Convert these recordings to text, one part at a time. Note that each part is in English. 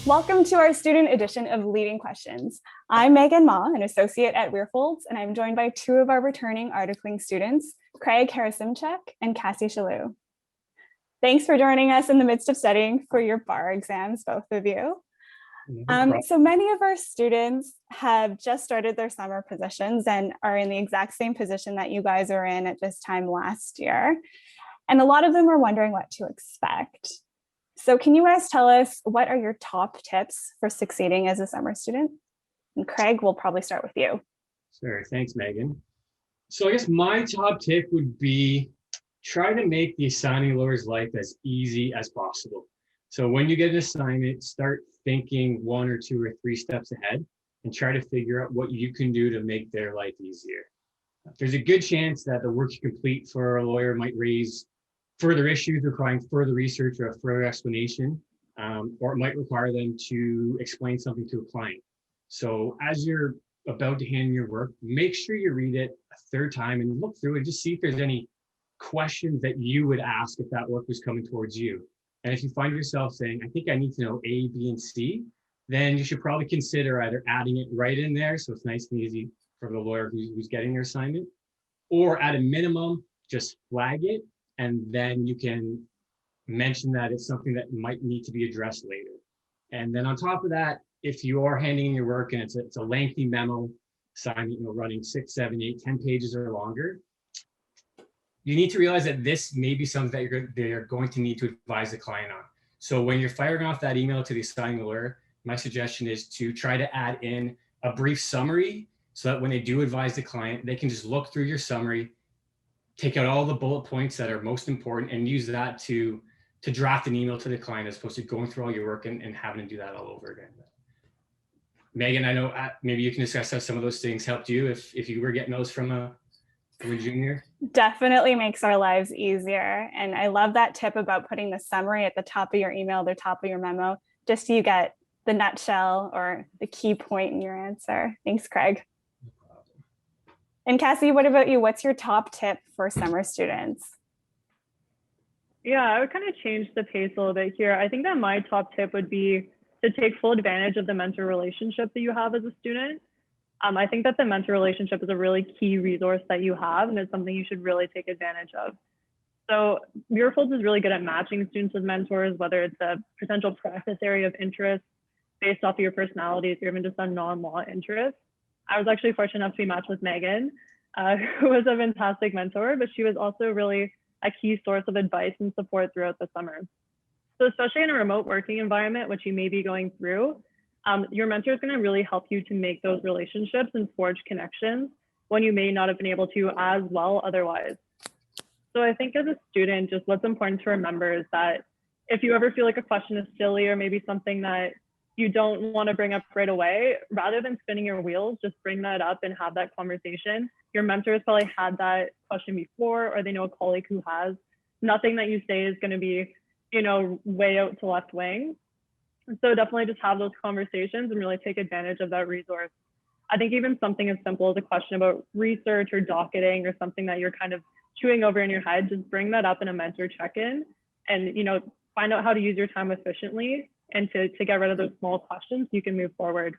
Welcome to our student edition of Leading Questions. I'm Megan Mah, an associate at WeirFoulds, and I'm joined by two of our returning articling students, Craig Harasymchuk and Cassandra Chaloux. Thanks for joining us in the midst of studying for your bar exams, both of you. So many of our students have just started their summer positions and are in the exact same position that you guys are in at this time last year. And a lot of them are wondering what to expect. So can you guys tell us what are your top tips for succeeding as a summer student? And Craig, we'll probably start with you. Sure, thanks, Megan. So I guess my top tip would be try to make the assigning lawyer's life as easy as possible. So when you get an assignment, start thinking 1 or 2 or 3 steps ahead and try to figure out what you can do to make their life easier. There's a good chance that the work you complete for a lawyer might raise further issues requiring further research or a further explanation, or it might require them to explain something to a client. So as you're about to hand your work, make sure you read it a 3rd time and look through it, just see if there's any questions that you would ask if that work was coming towards you. And if you find yourself saying, I think I need to know A, B, and C, then you should probably consider either adding it right in there so it's nice and easy for the lawyer who's getting their assignment, or at a minimum, just flag it, and then you can mention that it's something that might need to be addressed later. And then on top of that, if you are handing in your work and it's a lengthy memo assignment, running 6, 7, 8, 10 pages or longer, you need to realize that this may be something that they're going to need to advise the client on. So when you're firing off that email to the assigning lawyer, my suggestion is to try to add in a brief summary so that when they do advise the client, they can just look through your summary, take out all the bullet points that are most important and use that to draft an email to the client as opposed to going through all your work and having to do that all over again. Megan, I know maybe you can discuss how some of those things helped you if you were getting those from a junior. Definitely makes our lives easier. And I love that tip about putting the summary at the top of your email, the top of your memo, just so you get the nutshell or the key point in your answer. Thanks, Craig. And Cassie, what about you? What's your top tip for summer students? Yeah, I would kind of change the pace a little bit here. I think that my top tip would be to take full advantage of the mentor relationship that you have as a student. I think that the mentor relationship is a really key resource that you have, and it's something you should really take advantage of. So WeirFoulds is really good at matching students with mentors, whether it's a potential practice area of interest based off of your personalities or even just a non-law interest. I was actually fortunate enough to be matched with Megan, who was a fantastic mentor, but she was also really a key source of advice and support throughout the summer. So especially in a remote working environment, which you may be going through, your mentor is going to really help you to make those relationships and forge connections when you may not have been able to as well otherwise. So I think as a student, just what's important to remember is that if you ever feel like a question is silly or maybe something that you don't want to bring up right away, rather than spinning your wheels, just bring that up and have that conversation. Your mentor has probably had that question before, or they know a colleague who has. Nothing that you say is going to be, way out to left wing. So definitely just have those conversations and really take advantage of that resource. I think even something as simple as a question about research or docketing or something that you're kind of chewing over in your head, just bring that up in a mentor check-in and, find out how to use your time efficiently and to get rid of those small questions so you can move forward.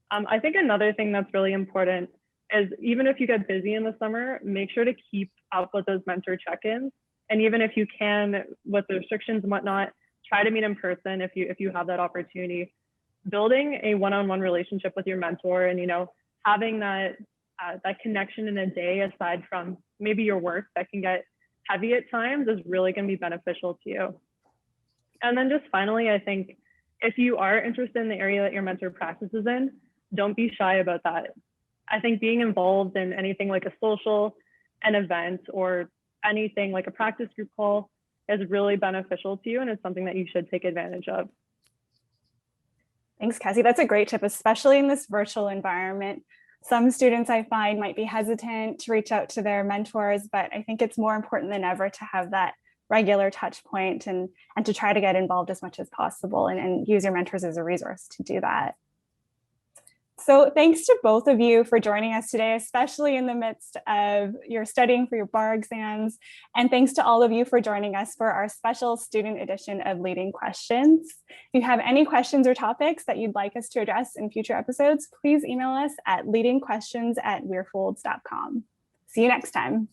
I think another thing that's really important is even if you get busy in the summer, make sure to keep up with those mentor check-ins. And even if you can, with the restrictions and whatnot, try to meet in person if you have that opportunity. Building a one-on-one relationship with your mentor and, having that connection in a day aside from maybe your work that can get heavy at times is really going to be beneficial to you. And then just finally, I think if you are interested in the area that your mentor practices in, don't be shy about that. I think being involved in anything like a social, an event, or anything like a practice group call is really beneficial to you, and it's something that you should take advantage of. Thanks, Cassie. That's a great tip, especially in this virtual environment. Some students I find might be hesitant to reach out to their mentors, but I think it's more important than ever to have that regular touch point and to try to get involved as much as possible and use your mentors as a resource to do that. So thanks to both of you for joining us today, especially in the midst of your studying for your bar exams. And thanks to all of you for joining us for our special student edition of Leading Questions. If you have any questions or topics that you'd like us to address in future episodes, please email us at leadingquestions@weirfolds.com. See you next time.